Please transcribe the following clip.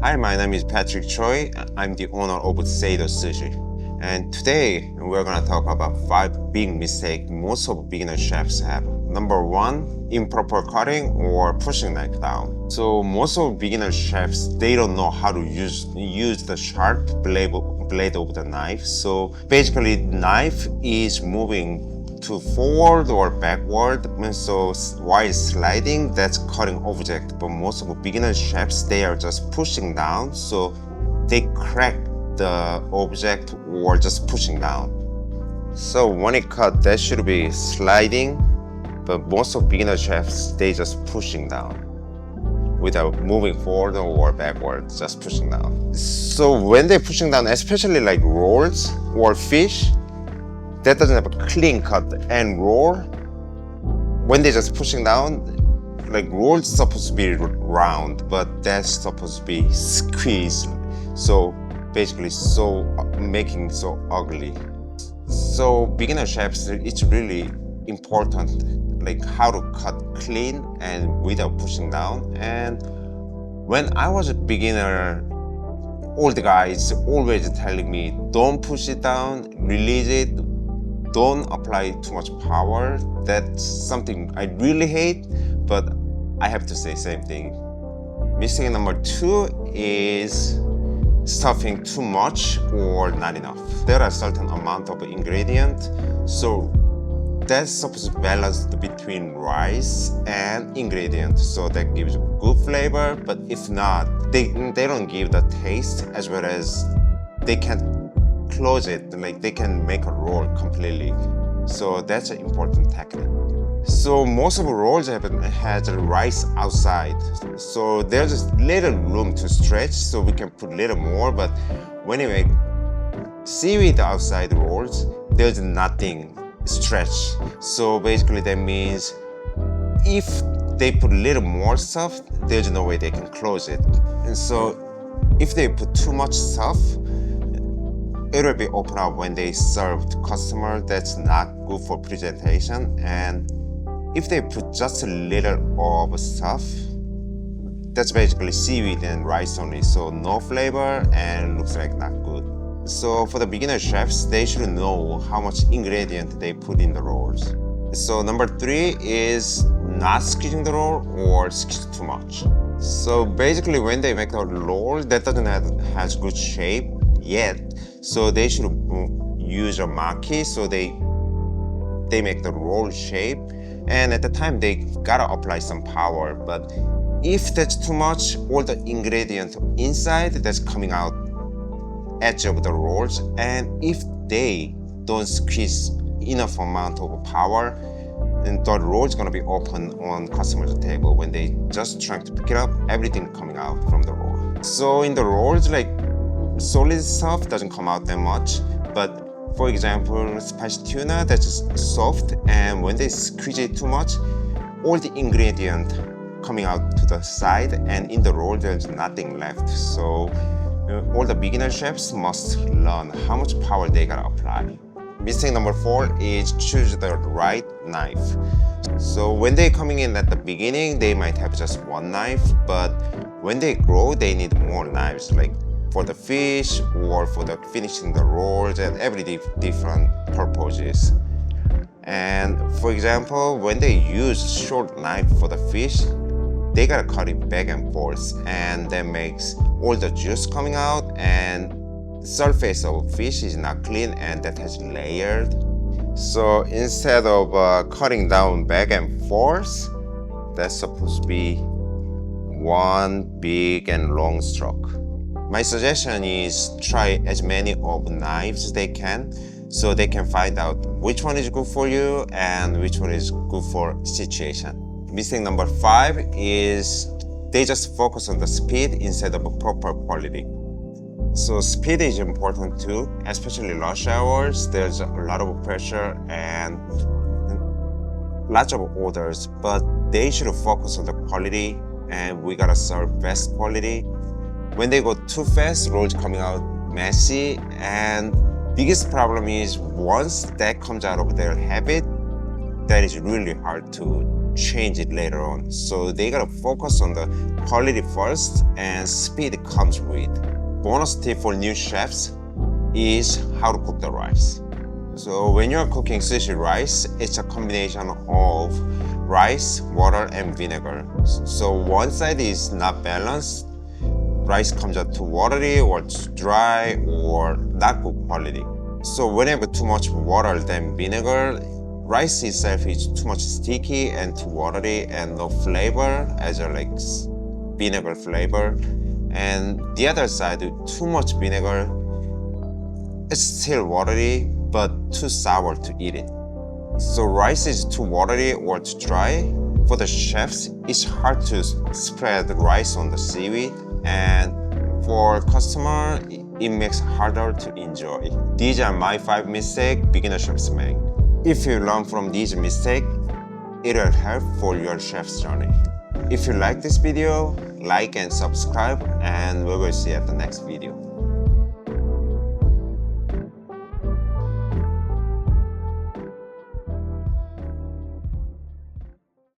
Hi, my name is Patrick Choi. I'm the owner of Sushi. And today we're gonna talk about 5 big mistakes most of beginner chefs have. Number 1, improper cutting or pushing knife down. So most of beginner chefs, they don't know how to use the sharp blade of the knife. So basically, knife is moving to forward or backward, and so while sliding, that's cutting object. But most of beginner chefs, they are just pushing down, so they crack the object or just pushing down. So when it cut, that should be sliding, but most of beginner chefs, they just pushing down without moving forward or backward, just pushing down. So when they're pushing down, especially like rolls or fish, that doesn't have a clean cut and roll. When they're just pushing down, like roll is supposed to be round, but that's supposed to be squeezed. So basically, making so ugly. So beginner chefs, it's really important, like how to cut clean and without pushing down. And when I was a beginner, all the guys always telling me, don't push it down, release it, don't apply too much power. That's something I really hate, but I have to say same thing. Mistake number 2 is stuffing too much or not enough. There are certain amount of ingredient, so that's supposed to balance between rice and ingredient, so that gives good flavor. But if not, they don't give the taste, as well as they can't close it, like they can make a roll completely. So that's an important technique. So most of the rolls has rice outside, so there's just little room to stretch, so we can put little more. But when you make seaweed outside rolls, there's nothing stretch. So basically that means if they put a little more stuff, there's no way they can close it. And so if they put too much stuff, it will be open up when they serve to customer. That's not good for presentation. And if they put just a little of stuff, that's basically seaweed and rice only, so no flavor and looks like not good. So for the beginner chefs, they should know how much ingredient they put in the rolls. So number 3 is not squeezing the roll or squeeze too much. So basically when they make a roll that doesn't has good shape yet, so they should use a maki, so they make the roll shape, and at the time they gotta apply some power. But if that's too much, all the ingredient inside that's coming out edge of the rolls, and if they don't squeeze enough amount of power, then the roll is gonna be open on customer's table. When they just trying to pick it up, everything coming out from the roll. So in the rolls, like solid stuff doesn't come out that much, but for example, spicy tuna, that's just soft, and when they squeeze it too much, all the ingredient coming out to the side, and in the roll there's nothing left. So all the beginner chefs must learn how much power they gotta apply. Mistake number 4 is choose the right knife. So when they're coming in at the beginning, they might have just one knife, but when they grow, they need more knives, like for the fish or for the finishing the rolls and every different purposes. And for example, when they use short knife for the fish, they gotta cut it back and forth, and that makes all the juice coming out, and the surface of fish is not clean, and that has layered. So instead of cutting down back and forth, that's supposed to be one big and long stroke. My suggestion is try as many of knives as they can, so they can find out which one is good for you and which one is good for situation. Mistake number 5 is they just focus on the speed instead of a proper quality. So speed is important too, especially rush hours. There's a lot of pressure and lots of orders, but they should focus on the quality, and we gotta serve best quality. When they go too fast, rolls coming out messy, and biggest problem is once that comes out of their habit, that is really hard to change it later on. So they gotta focus on the quality first and speed comes with. Bonus tip for new chefs is how to cook the rice. So when you're cooking sushi rice, it's a combination of rice, water, and vinegar. So one side is not balanced, rice comes out too watery or too dry or not good quality. So whenever too much water than vinegar, rice itself is too much sticky and too watery and no flavor as a like vinegar flavor. And the other side, too much vinegar, it's still watery but too sour to eat it. So rice is too watery or too dry. For the chefs, it's hard to spread the rice on the seaweed, and for customer, it makes it harder to enjoy. These are my 5 mistakes beginner chefs make. If you learn from these mistakes, it will help for your chef's journey. If you like this video, like and subscribe, and we will see you at the next video.